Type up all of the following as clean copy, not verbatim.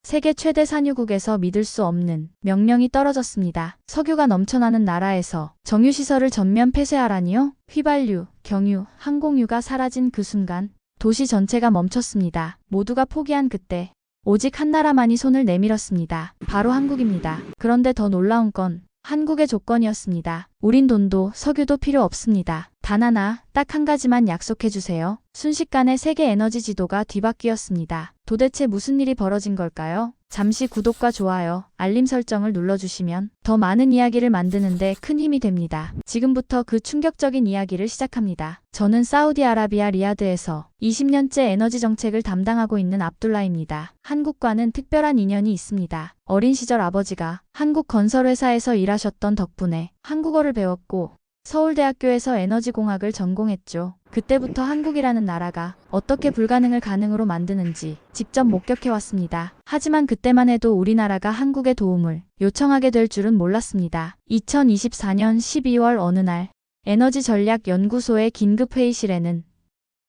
세계 최대 산유국에서 믿을 수 없는 명령이 떨어졌습니다. 석유가 넘쳐나는 나라에서 정유시설을 전면 폐쇄하라니요? 휘발유, 경유, 항공유가 사라진 그 순간 도시 전체가 멈췄습니다. 모두가 포기한 그때 오직 한 나라만이 손을 내밀었습니다. 바로 한국입니다. 그런데 더 놀라운 건 한국의 조건이었습니다. 우린 돈도 석유도 필요 없습니다. 단 하나, 딱 한 가지만 약속해 주세요. 순식간에 세계 에너지 지도가 뒤바뀌었습니다. 도대체 무슨 일이 벌어진 걸까요? 잠시 구독과 좋아요, 알림 설정을 눌러주시면 더 많은 이야기를 만드는데 큰 힘이 됩니다. 지금부터 그 충격적인 이야기를 시작합니다. 저는 사우디아라비아 리야드에서 20년째 에너지 정책을 담당하고 있는 압둘라입니다. 한국과는 특별한 인연이 있습니다. 어린 시절 아버지가 한국 건설회사에서 일하셨던 덕분에 한국어를 배웠고 서울대학교에서 에너지공학을 전공했죠. 그때부터 한국이라는 나라가 어떻게 불가능을 가능으로 만드는지 직접 목격해왔습니다. 하지만 그때만 해도 우리나라가 한국의 도움을 요청하게 될 줄은 몰랐습니다. 2024년 12월 어느 날 에너지전략연구소의 긴급회의실에는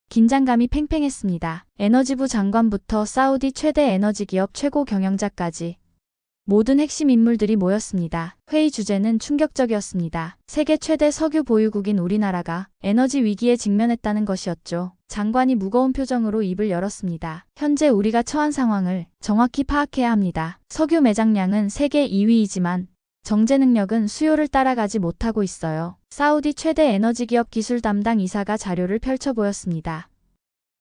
긴장감이 팽팽했습니다. 에너지부 장관부터 사우디 최대 에너지기업 최고 경영자까지 모든 핵심 인물들이 모였습니다. 회의 주제는 충격적이었습니다. 세계 최대 석유 보유국인 우리나라가 에너지 위기에 직면했다는 것이었죠. 장관이 무거운 표정으로 입을 열었습니다. 현재 우리가 처한 상황을 정확히 파악해야 합니다. 석유 매장량은 세계 2위이지만 정제 능력은 수요를 따라가지 못하고 있어요. 사우디 최대 에너지기업 기술 담당 이사가 자료를 펼쳐 보였습니다.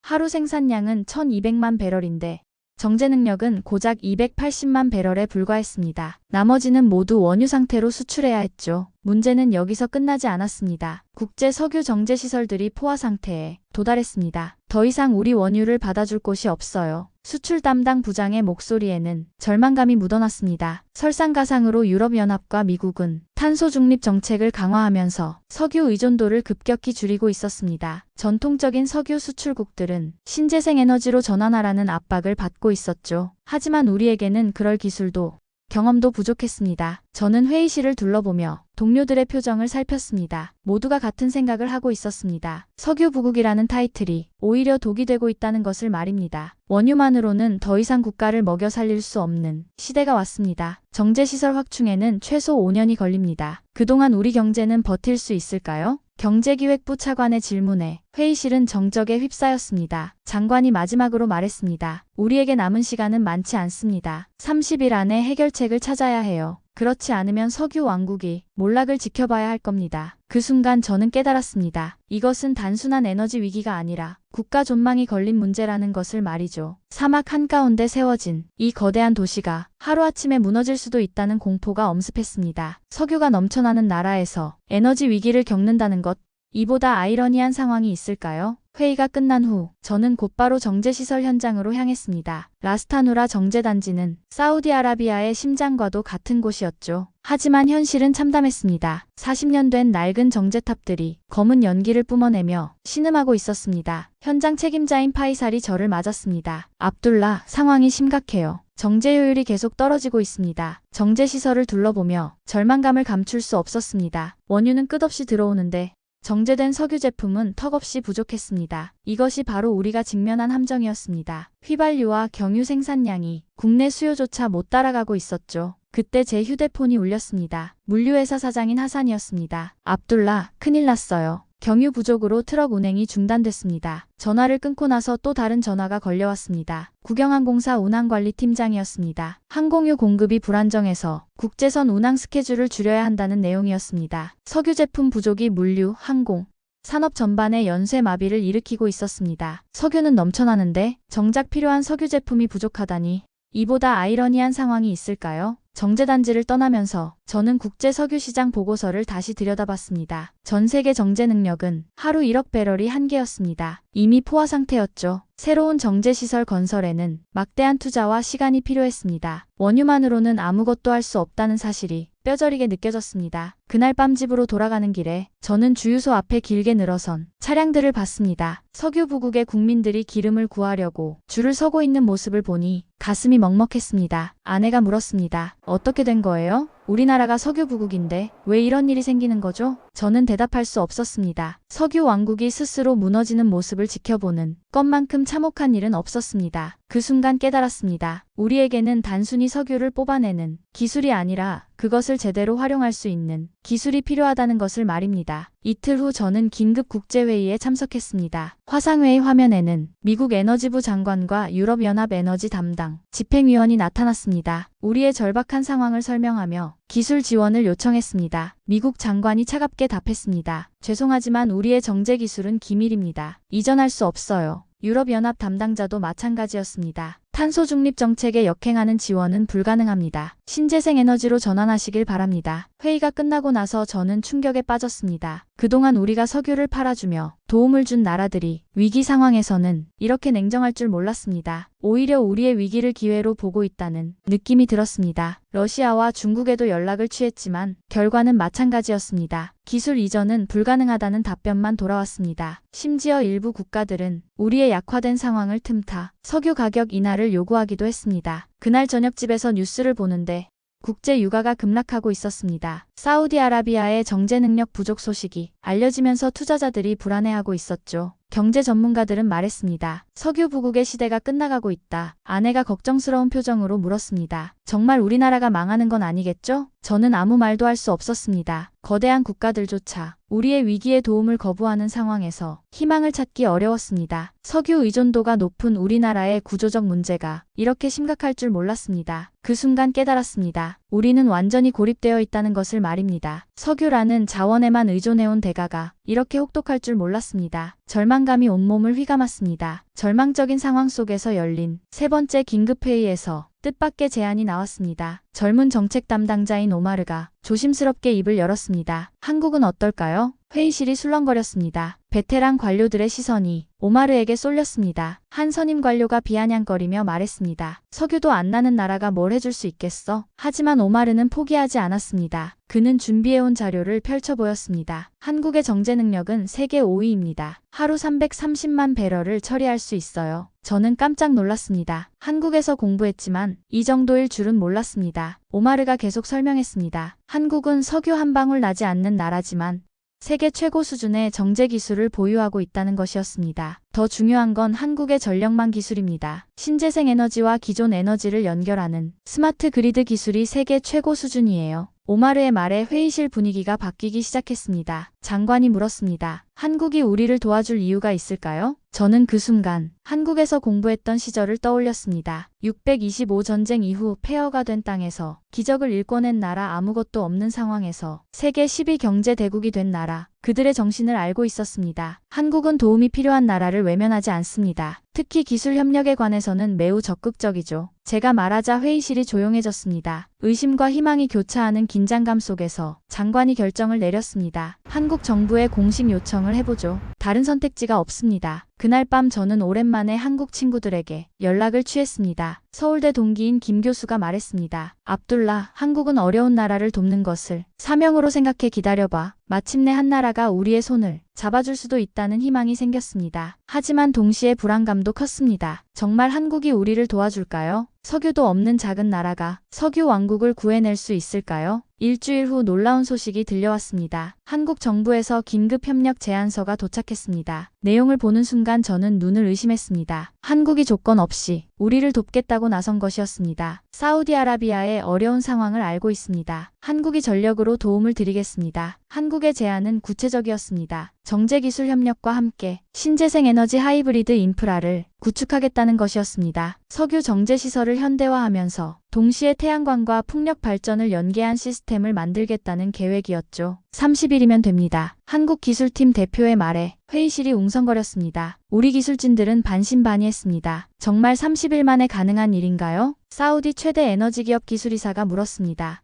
하루 생산량은 1200만 배럴인데 정제 능력은 고작 280만 배럴에 불과했습니다. 나머지는 모두 원유 상태로 수출해야 했죠. 문제는 여기서 끝나지 않았습니다. 국제 석유 정제 시설들이 포화 상태에 도달했습니다. 더 이상 우리 원유를 받아줄 곳이 없어요. 수출 담당 부장의 목소리에는 절망감이 묻어났습니다. 설상가상으로 유럽연합과 미국은 탄소 중립 정책을 강화하면서 석유 의존도를 급격히 줄이고 있었습니다. 전통적인 석유 수출국들은 신재생 에너지로 전환하라는 압박을 받고 있었죠. 하지만 우리에게는 그럴 기술도 경험도 부족했습니다. 저는 회의실을 둘러보며 동료들의 표정을 살폈습니다. 모두가 같은 생각을 하고 있었습니다. 석유 부국이라는 타이틀이 오히려 독이 되고 있다는 것을 말입니다. 원유만으로는 더 이상 국가를 먹여 살릴 수 없는 시대가 왔습니다. 정제시설 확충에는 최소 5년이 걸립니다. 그동안 우리 경제는 버틸 수 있을까요? 경제기획부 차관의 질문에 회의실은 정적에 휩싸였습니다. 장관이 마지막으로 말했습니다. 우리에게 남은 시간은 많지 않습니다. 30일 안에 해결책을 찾아야 해요. 그렇지 않으면 석유 왕국이 몰락을 지켜봐야 할 겁니다. 그 순간 저는 깨달았습니다. 이것은 단순한 에너지 위기가 아니라 국가 존망이 걸린 문제라는 것을 말이죠. 사막 한가운데 세워진 이 거대한 도시가 하루아침에 무너질 수도 있다는 공포가 엄습했습니다. 석유가 넘쳐나는 나라에서 에너지 위기를 겪는다는 것, 이보다 아이러니한 상황이 있을까요? 회의가 끝난 후 저는 곧바로 정제시설 현장으로 향했습니다. 라스타누라 정제단지는 사우디아라비아의 심장과도 같은 곳이었죠. 하지만 현실은 참담했습니다. 40년 된 낡은 정제탑들이 검은 연기를 뿜어내며 신음하고 있었습니다. 현장 책임자인 파이살이 저를 맞았습니다. 압둘라, 상황이 심각해요. 정제효율이 계속 떨어지고 있습니다. 정제시설을 둘러보며 절망감을 감출 수 없었습니다. 원유는 끝없이 들어오는데 정제된 석유 제품은 턱없이 부족했습니다. 이것이 바로 우리가 직면한 함정이었습니다. 휘발유와 경유 생산량이 국내 수요조차 못 따라가고 있었죠. 그때 제 휴대폰이 울렸습니다. 물류회사 사장인 하산이었습니다. 압둘라, 큰일 났어요. 경유 부족으로 트럭 운행이 중단됐습니다. 전화를 끊고 나서 또 다른 전화가 걸려왔습니다. 국영항공사 운항관리팀장이었습니다. 항공유 공급이 불안정해서 국제선 운항 스케줄을 줄여야 한다는 내용이었습니다. 석유 제품 부족이 물류, 항공, 산업 전반에 연쇄 마비를 일으키고 있었습니다. 석유는 넘쳐나는데 정작 필요한 석유 제품이 부족하다니 이보다 아이러니한 상황이 있을까요? 정제단지를 떠나면서 저는 국제석유시장 보고서를 다시 들여다봤습니다. 전 세계 정제 능력은 하루 1억 배럴이 한계였습니다. 이미 포화 상태였죠. 새로운 정제시설 건설에는 막대한 투자와 시간이 필요했습니다. 원유만으로는 아무것도 할 수 없다는 사실이 뼈저리게 느껴졌습니다. 그날 밤 집으로 돌아가는 길에 저는 주유소 앞에 길게 늘어선 차량들을 봤습니다. 석유 부국의 국민들이 기름을 구하려고 줄을 서고 있는 모습을 보니 가슴이 먹먹했습니다. 아내가 물었습니다. 어떻게 된 거예요? 우리나라가 석유 부국인데 왜 이런 일이 생기는 거죠? 저는 대답할 수 없었습니다. 석유 왕국이 스스로 무너지는 모습을 지켜보는 것만큼 참혹한 일은 없었습니다. 그 순간 깨달았습니다. 우리에게는 단순히 석유를 뽑아내는 기술이 아니라 그것을 제대로 활용할 수 있는 기술이 필요하다는 것을 말입니다. 이틀 후 저는 긴급 국제회의에 참석했습니다. 화상회의 화면에는 미국 에너지부 장관과 유럽연합 에너지 담당 집행위원이 나타났습니다. 우리의 절박한 상황을 설명하며 기술 지원을 요청했습니다. 미국 장관이 차갑게 답했습니다. 죄송하지만 우리의 정제 기술은 기밀입니다. 이전할 수 없어요. 유럽연합 담당자도 마찬가지였습니다. 탄소 중립 정책에 역행하는 지원은 불가능합니다. 신재생 에너지로 전환하시길 바랍니다. 회의가 끝나고 나서 저는 충격에 빠졌습니다. 그동안 우리가 석유를 팔아주며 도움을 준 나라들이 위기 상황에서는 이렇게 냉정할 줄 몰랐습니다. 오히려 우리의 위기를 기회로 보고 있다는 느낌이 들었습니다. 러시아와 중국에도 연락을 취했지만 결과는 마찬가지였습니다. 기술 이전은 불가능하다는 답변만 돌아왔습니다. 심지어 일부 국가들은 우리의 약화된 상황을 틈타 석유 가격 인하를 요구하기도 했습니다. 그날 저녁집에서 뉴스를 보는데 국제 유가가 급락하고 있었습니다. 사우디아라비아의 정제 능력 부족 소식이 알려지면서 투자자들이 불안해하고 있었죠. 경제 전문가들은 말했습니다. 석유 부국의 시대가 끝나가고 있다. 아내가 걱정스러운 표정으로 물었습니다. 정말 우리나라가 망하는 건 아니겠죠? 저는 아무 말도 할 수 없었습니다. 거대한 국가들조차 우리의 위기에 도움을 거부하는 상황에서 희망을 찾기 어려웠습니다. 석유 의존도가 높은 우리나라의 구조적 문제가 이렇게 심각할 줄 몰랐습니다. 그 순간 깨달았습니다. 우리는 완전히 고립되어 있다는 것을 말입니다. 석유라는 자원에만 의존해온 대가가 이렇게 혹독할 줄 몰랐습니다. 절망감이 온몸을 휘감았습니다. 절망적인 상황 속에서 열린 세 번째 긴급회의에서 뜻밖의 제안이 나왔습니다. 젊은 정책 담당자인 오마르가 조심스럽게 입을 열었습니다. 한국은 어떨까요? 회의실이 술렁거렸습니다. 베테랑 관료들의 시선이 오마르에게 쏠렸습니다. 한 선임 관료가 비아냥거리며 말했습니다. 석유도 안 나는 나라가 뭘 해줄 수 있겠어? 하지만 오마르는 포기하지 않았습니다. 그는 준비해온 자료를 펼쳐 보였습니다. 한국의 정제 능력은 세계 5위입니다. 하루 330만 배럴을 처리할 수 있어요. 저는 깜짝 놀랐습니다. 한국에서 공부했지만 이 정도일 줄은 몰랐습니다. 오마르가 계속 설명했습니다. 한국은 석유 한 방울 나지 않는 나라지만 세계 최고 수준의 정제 기술을 보유하고 있다는 것이었습니다. 더 중요한 건 한국의 전력망 기술입니다. 신재생 에너지와 기존 에너지를 연결하는 스마트 그리드 기술이 세계 최고 수준이에요. 오마르의 말에 회의실 분위기가 바뀌기 시작했습니다. 장관이 물었습니다. 한국이 우리를 도와줄 이유가 있을까요? 저는 그 순간 한국에서 공부했던 시절을 떠올렸습니다. 625 전쟁 이후 폐허가 된 땅에서 기적을 일궈낸 나라, 아무것도 없는 상황에서 세계 10위 경제 대국이 된 나라, 그들의 정신을 알고 있었습니다. 한국은 도움이 필요한 나라를 외면하지 않습니다. 특히 기술 협력에 관해서는 매우 적극적이죠. 제가 말하자 회의실이 조용해졌습니다. 의심과 희망이 교차하는 긴장감 속에서 장관이 결정을 내렸습니다. 한국 정부에 공식 요청을 해보죠. 다른 선택지가 없습니다. 그날 밤 저는 오랜만에 한국 친구들에게 연락을 취했습니다. 서울대 동기인 김 교수가 말했습니다. 압둘라, 한국은 어려운 나라를 돕는 것을 사명으로 생각해 기다려봐. 마침내 한 나라가 우리의 손을 잡아줄 수도 있다는 희망이 생겼습니다. 하지만 동시에 불안감도 컸습니다. 정말 한국이 우리를 도와줄까요? 석유도 없는 작은 나라가 석유 왕국을 구해낼 수 있을까요? 일주일 후 놀라운 소식이 들려왔습니다. 한국 정부에서 긴급협력 제안서가 도착했습니다. 내용을 보는 순간 저는 눈을 의심했습니다. 한국이 조건 없이 우리를 돕겠다고 나선 것이었습니다. 사우디아라비아의 어려운 상황을 알고 있습니다. 한국이 전력으로 도움을 드리겠습니다. 한국의 제안은 구체적이었습니다. 정제기술 협력과 함께 신재생 에너지 하이브리드 인프라를 구축하겠다는 것이었습니다. 석유 정제 시설을 현대화하면서 동시에 태양광과 풍력 발전을 연계한 시스템을 만들겠다는 계획이었죠. 30일이면 됩니다. 한국 기술팀 대표의 말에 회의실이 웅성거렸습니다. 우리 기술진들은 반신반의했습니다. 정말 30일 만에 가능한 일인가요? 사우디 최대 에너지 기업 기술이사가 물었습니다.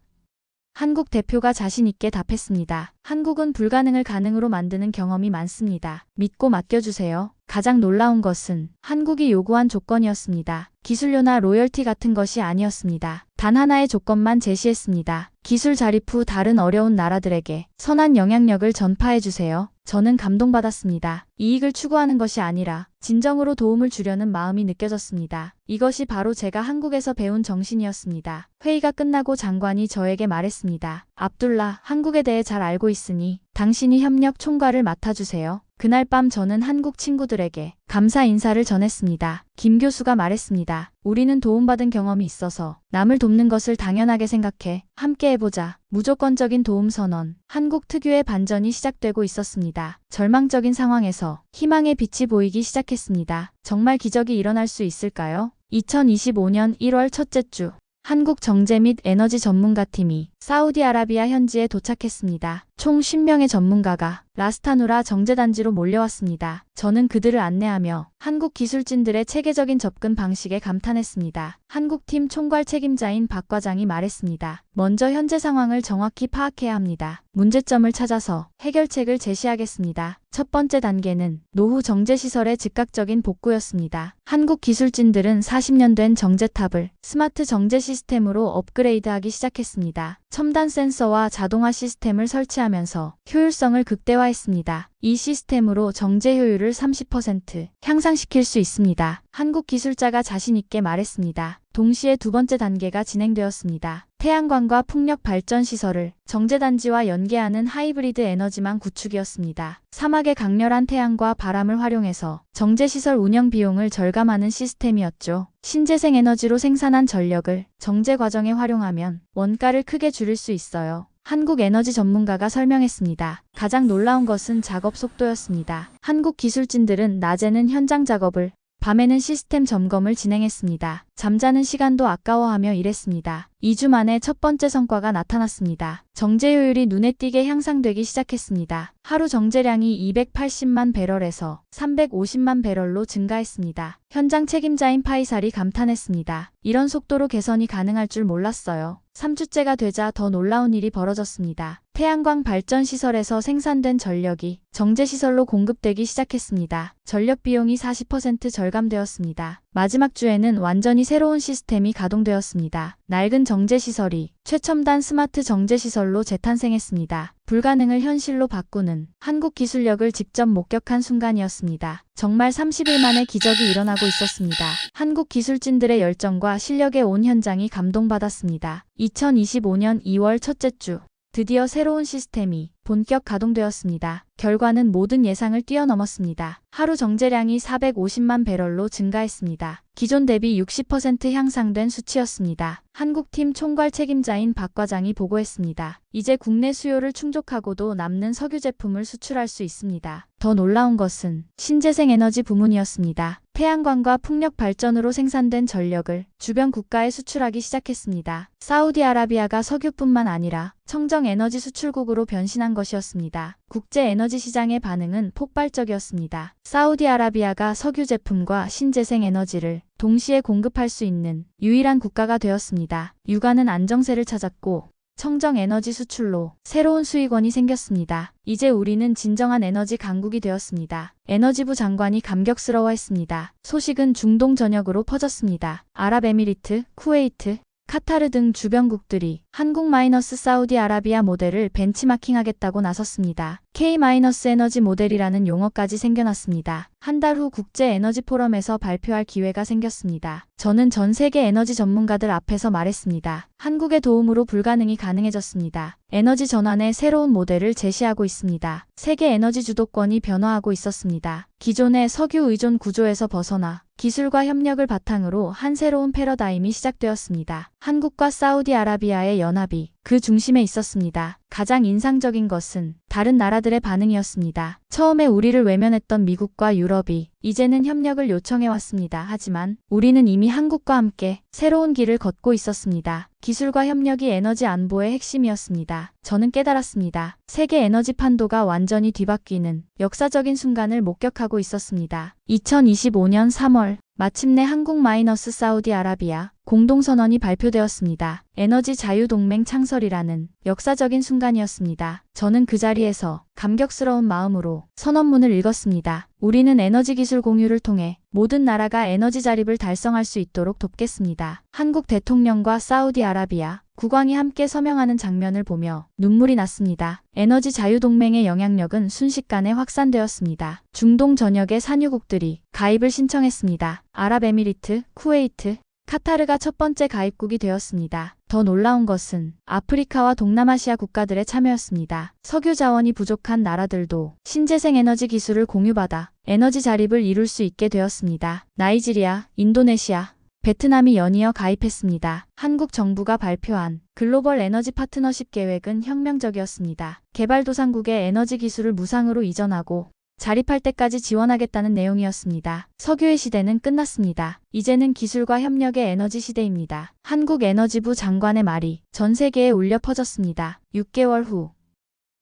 한국 대표가 자신 있게 답했습니다. 한국은 불가능을 가능으로 만드는 경험이 많습니다. 믿고 맡겨주세요. 가장 놀라운 것은 한국이 요구한 조건이었습니다. 기술료나 로열티 같은 것이 아니었습니다. 단 하나의 조건만 제시했습니다. 기술 자립 후 다른 어려운 나라들에게 선한 영향력을 전파해주세요. 저는 감동받았습니다. 이익을 추구하는 것이 아니라 진정으로 도움을 주려는 마음이 느껴졌습니다. 이것이 바로 제가 한국에서 배운 정신이었습니다. 회의가 끝나고 장관이 저에게 말했습니다. 압둘라, 한국에 대해 잘 알고 있으니 당신이 협력 총괄을 맡아주세요. 그날 밤 저는 한국 친구들에게 감사 인사를 전했습니다. 김 교수가 말했습니다. 우리는 도움받은 경험이 있어서 남을 돕는 것을 당연하게 생각해. 함께 해보자. 무조건적인 도움 선언. 한국 특유의 반전이 시작되고 있었습니다. 절망적인 상황에서 희망의 빛이 보이기 시작했습니다. 정말 기적이 일어날 수 있을까요? 2025년 1월 첫째 주. 한국 정제 및 에너지 전문가팀이 사우디아라비아 현지에 도착했습니다. 총 10명의 전문가가 라스타누라 정제단지로 몰려왔습니다. 저는 그들을 안내하며 한국 기술진들의 체계적인 접근 방식에 감탄했습니다. 한국팀 총괄 책임자인 박 과장이 말했습니다. 먼저 현재 상황을 정확히 파악해야 합니다. 문제점을 찾아서 해결책을 제시하겠습니다. 첫 번째 단계는 노후 정제시설의 즉각적인 복구였습니다. 한국 기술진들은 40년 된 정제탑을 스마트 정제 시스템으로 업그레이드하기 시작했습니다. 첨단 센서와 자동화 시스템을 설치하면서 효율성을 극대화했습니다. 이 시스템으로 정제 효율을 30% 향상시킬 수 있습니다. 한국 기술자가 자신있게 말했습니다. 동시에 두 번째 단계가 진행되었습니다. 태양광과 풍력 발전 시설을 정제단지와 연계하는 하이브리드 에너지망 구축이었습니다. 사막의 강렬한 태양과 바람을 활용해서 정제시설 운영 비용을 절감하는 시스템이었죠. 신재생 에너지로 생산한 전력을 정제 과정에 활용하면 원가를 크게 줄일 수 있어요. 한국 에너지 전문가가 설명했습니다. 가장 놀라운 것은 작업 속도였습니다. 한국 기술진들은 낮에는 현장 작업을, 밤에는 시스템 점검을 진행했습니다. 잠자는 시간도 아까워하며 일했습니다. 2주 만에 첫 번째 성과가 나타났습니다. 정제 효율이 눈에 띄게 향상되기 시작했습니다. 하루 정제량이 280만 배럴에서 350만 배럴로 증가했습니다. 현장 책임자인 파이살이 감탄했습니다. 이런 속도로 개선이 가능할 줄 몰랐어요. 3주째가 되자 더 놀라운 일이 벌어졌습니다. 태양광 발전 시설에서 생산된 전력이 정제시설로 공급되기 시작했습니다. 전력 비용이 40% 절감되었습니다. 마지막 주에는 완전히 새로운 시스템이 가동되었습니다. 낡은 정제시설이 최첨단 스마트 정제시설로 재탄생했습니다. 불가능을 현실로 바꾸는 한국 기술력을 직접 목격한 순간이었습니다. 정말 30일 만에 기적이 일어나고 있었습니다. 한국 기술진들의 열정과 실력에 온 현장이 감동받았습니다. 2025년 2월 첫째 주. 드디어 새로운 시스템이 본격 가동되었습니다. 결과는 모든 예상을 뛰어넘었습니다. 하루 정제량이 450만 배럴로 증가했습니다. 기존 대비 60% 향상된 수치였습니다. 한국팀 총괄 책임자인 박 과장이 보고했습니다. 이제 국내 수요를 충족하고도 남는 석유 제품을 수출할 수 있습니다. 더 놀라운 것은 신재생 에너지 부문이었습니다. 태양광과 풍력 발전으로 생산된 전력을 주변 국가에 수출하기 시작했습니다. 사우디아라비아가 석유뿐만 아니라 청정 에너지 수출국으로 변신한 것이었습니다. 국제 에너지 시장의 반응은 폭발적이었습니다. 사우디아라비아가 석유 제품과 신재생 에너지를 동시에 공급할 수 있는 유일한 국가가 되었습니다. 유가는 안정세를 찾았고 청정 에너지 수출로 새로운 수익원이 생겼습니다. 이제 우리는 진정한 에너지 강국이 되었습니다. 에너지부 장관이 감격스러워했습니다. 소식은 중동 전역으로 퍼졌습니다. 아랍에미리트, 쿠웨이트, 카타르 등 주변국들이 한국-사우디아라비아 모델을 벤치마킹하겠다고 나섰습니다. K-에너지 모델이라는 용어까지 생겨났습니다. 한 달 후 국제 에너지 포럼에서 발표할 기회가 생겼습니다. 저는 전 세계 에너지 전문가들 앞에서 말했습니다. 한국의 도움으로 불가능이 가능해졌습니다. 에너지 전환의 새로운 모델을 제시하고 있습니다. 세계 에너지 주도권이 변화하고 있었습니다. 기존의 석유 의존 구조에서 벗어나 기술과 협력을 바탕으로 한 새로운 패러다임이 시작되었습니다. 한국과 사우디아라비아의 연합이 그 중심에 있었습니다. 가장 인상적인 것은 다른 나라들의 반응이었습니다. 처음에 우리를 외면했던 미국과 유럽이 이제는 협력을 요청해왔습니다. 하지만 우리는 이미 한국과 함께 새로운 길을 걷고 있었습니다. 기술과 협력이 에너지 안보의 핵심이었습니다. 저는 깨달았습니다. 세계 에너지 판도가 완전히 뒤바뀌는 역사적인 순간을 목격하고 있었습니다. 2025년 3월 마침내 한국 마이너스 사우디아라비아 공동선언이 발표되었습니다. 에너지 자유동맹 창설이라는 역사적인 순간이었습니다. 저는 그 자리에서 감격스러운 마음으로 선언문을 읽었습니다. 우리는 에너지 기술 공유를 통해 모든 나라가 에너지 자립을 달성할 수 있도록 돕겠습니다. 한국 대통령과 사우디아라비아 국왕이 함께 서명하는 장면을 보며 눈물이 났습니다. 에너지 자유동맹의 영향력은 순식간에 확산되었습니다. 중동 전역의 산유국들이 가입을 신청했습니다. 아랍에미리트, 쿠웨이트, 카타르가 첫 번째 가입국이 되었습니다. 더 놀라운 것은 아프리카와 동남아시아 국가들의 참여였습니다. 석유 자원이 부족한 나라들도 신재생 에너지 기술을 공유받아 에너지 자립을 이룰 수 있게 되었습니다. 나이지리아, 인도네시아, 베트남이 연이어 가입했습니다. 한국 정부가 발표한 글로벌 에너지 파트너십 계획은 혁명적이었습니다. 개발도상국의 에너지 기술을 무상으로 이전하고 자립할 때까지 지원하겠다는 내용이었습니다. 석유의 시대는 끝났습니다. 이제는 기술과 협력의 에너지 시대입니다. 한국에너지부 장관의 말이 전 세계에 울려 퍼졌습니다. 6개월 후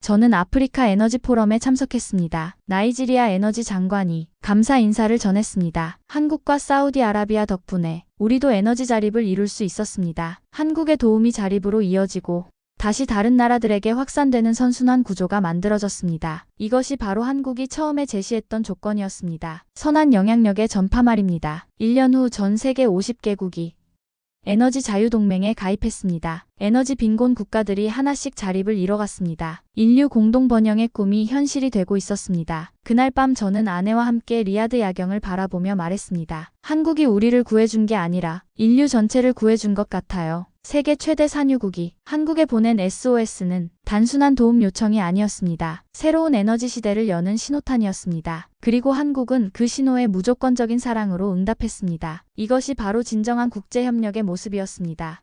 저는 아프리카 에너지 포럼에 참석했습니다. 나이지리아 에너지 장관이 감사 인사를 전했습니다. 한국과 사우디아라비아 덕분에 우리도 에너지 자립을 이룰 수 있었습니다. 한국의 도움이 자립으로 이어지고 다시 다른 나라들에게 확산되는 선순환 구조가 만들어졌습니다. 이것이 바로 한국이 처음에 제시했던 조건이었습니다. 선한 영향력의 전파 말입니다. 1년 후 전 세계 50개국이 에너지 자유동맹에 가입했습니다. 에너지 빈곤 국가들이 하나씩 자립을 이뤄갔습니다. 인류 공동 번영의 꿈이 현실이 되고 있었습니다. 그날 밤 저는 아내와 함께 리야드 야경을 바라보며 말했습니다. 한국이 우리를 구해준 게 아니라 인류 전체를 구해준 것 같아요. 세계 최대 산유국이 한국에 보낸 SOS는 단순한 도움 요청이 아니었습니다. 새로운 에너지 시대를 여는 신호탄이었습니다. 그리고 한국은 그 신호에 무조건적인 사랑으로 응답했습니다. 이것이 바로 진정한 국제협력의 모습이었습니다.